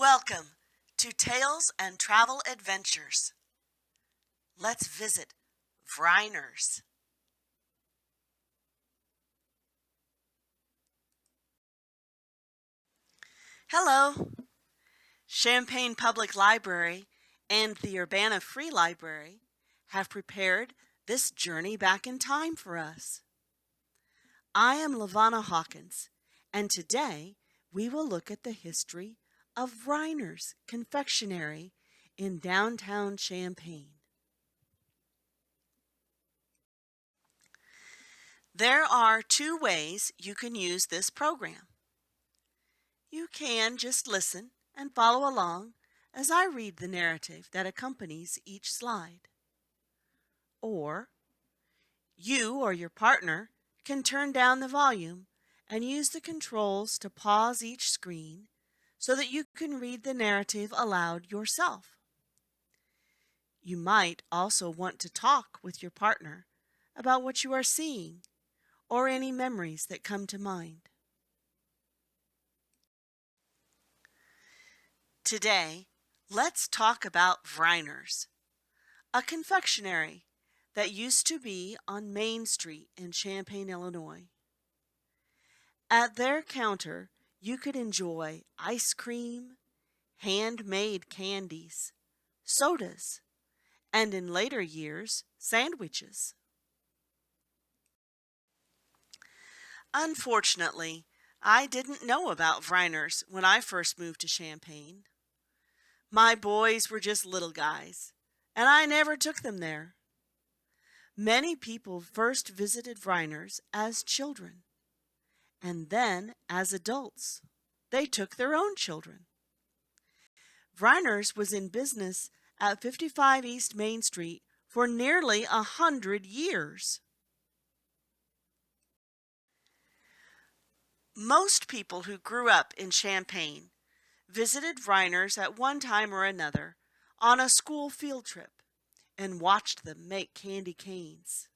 Welcome to Tales and Travel Adventures. Let's visit Vriner's. Hello! Champaign Public Library and the Urbana Free Library have prepared this journey back in time for us. I am Lavana Hawkins, and today we will look at the history of Vriner's Confectionery in downtown Champaign. There are two ways you can use this program. You can just listen and follow along as I read the narrative that accompanies each slide. Or you or your partner can turn down the volume and use the controls to pause each screen so that you can read the narrative aloud yourself. You might also want to talk with your partner about what you are seeing or any memories that come to mind. Today, let's talk about Vriner's, a confectionery that used to be on Main Street in Champaign, Illinois. At their counter, you could enjoy ice cream, handmade candies, sodas, and in later years, sandwiches. Unfortunately, I didn't know about Vriner's when I first moved to Champaign. My boys were just little guys, and I never took them there. Many people first visited Vriner's as children, and then as adults. They took their own children. Vriner's was in business at 55 East Main Street for nearly 100 years. Most people who grew up in Champaign visited Vriner's at one time or another on a school field trip and watched them make candy canes.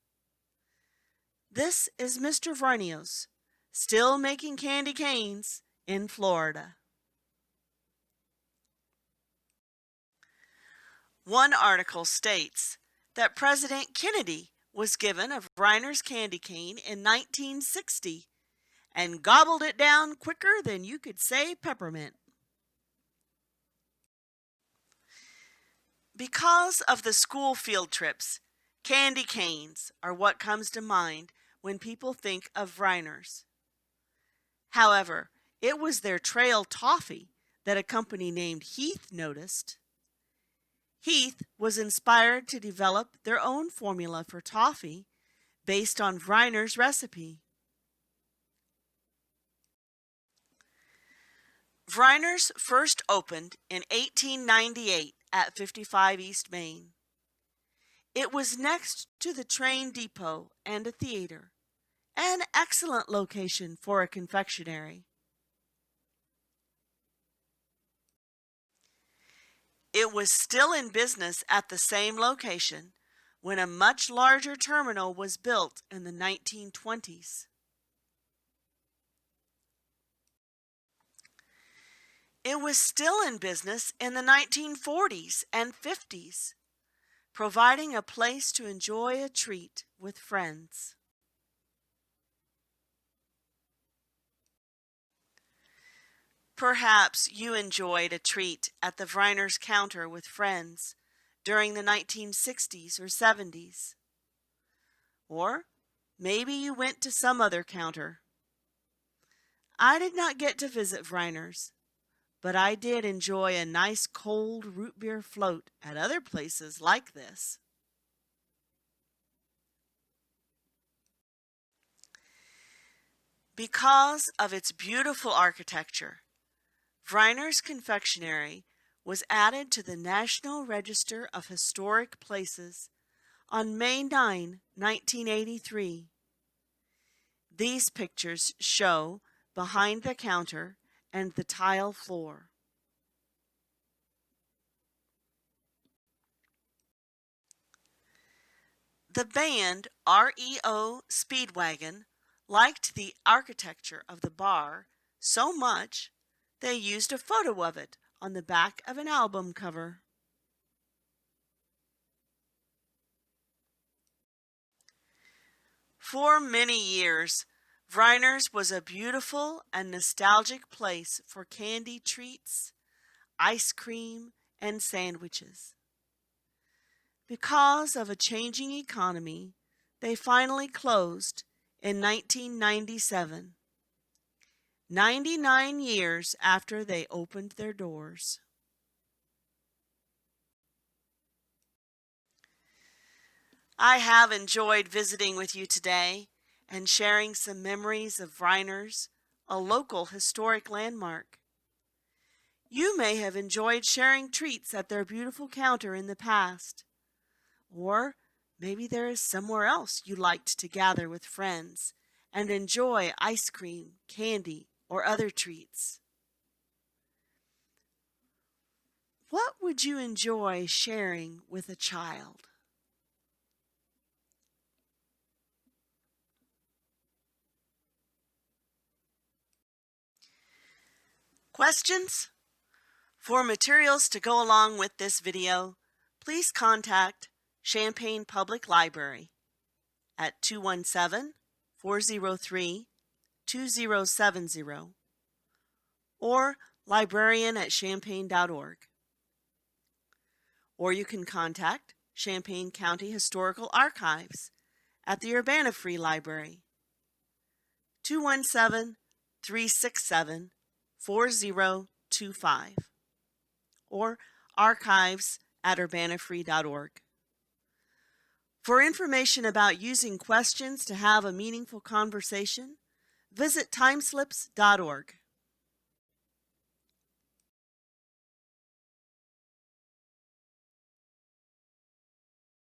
This is Mr. Vriner, still making candy canes in Florida. One article states that President Kennedy was given a Vriner's candy cane in 1960 and gobbled it down quicker than you could say peppermint. Because of the school field trips, candy canes are what comes to mind when people think of Vriner's. However, it was their Trail Toffee that a company named Heath noticed. Heath was inspired to develop their own formula for toffee based on Vriner's recipe. Vriner's first opened in 1898 at 55 East Main. It was next to the train depot and a theater, an excellent location for a confectionery. It was still in business at the same location when a much larger terminal was built in the 1920s. It was still in business in the 1940s and 50s, providing a place to enjoy a treat with friends. Perhaps you enjoyed a treat at the Vriner's counter with friends during the 1960s or 70s. Or maybe you went to some other counter. I did not get to visit Vriner's, but I did enjoy a nice cold root beer float at other places like this. Because of its beautiful architecture, Vriner's Confectionery was added to the National Register of Historic Places on May 9, 1983. These pictures show behind the counter and the tile floor. The band REO Speedwagon liked the architecture of the bar so much they used a photo of it on the back of an album cover. For many years, Vriner's was a beautiful and nostalgic place for candy treats, ice cream, and sandwiches. Because of a changing economy, they finally closed in 1997, 99 years after they opened their doors. I have enjoyed visiting with you today and sharing some memories of Vriner's, a local historic landmark. You may have enjoyed sharing treats at their beautiful counter in the past. Or maybe there is somewhere else you liked to gather with friends and enjoy ice cream, candy, or other treats. What would you enjoy sharing with a child? Questions? For materials to go along with this video, please contact Champaign Public Library at 217-403-2070 or librarian@champaign.org. Or you can contact Champaign County Historical Archives at the Urbana Free Library, 217-367-4025, or archives@urbanafree.org. For information about using questions to have a meaningful conversation, visit timeslips.org.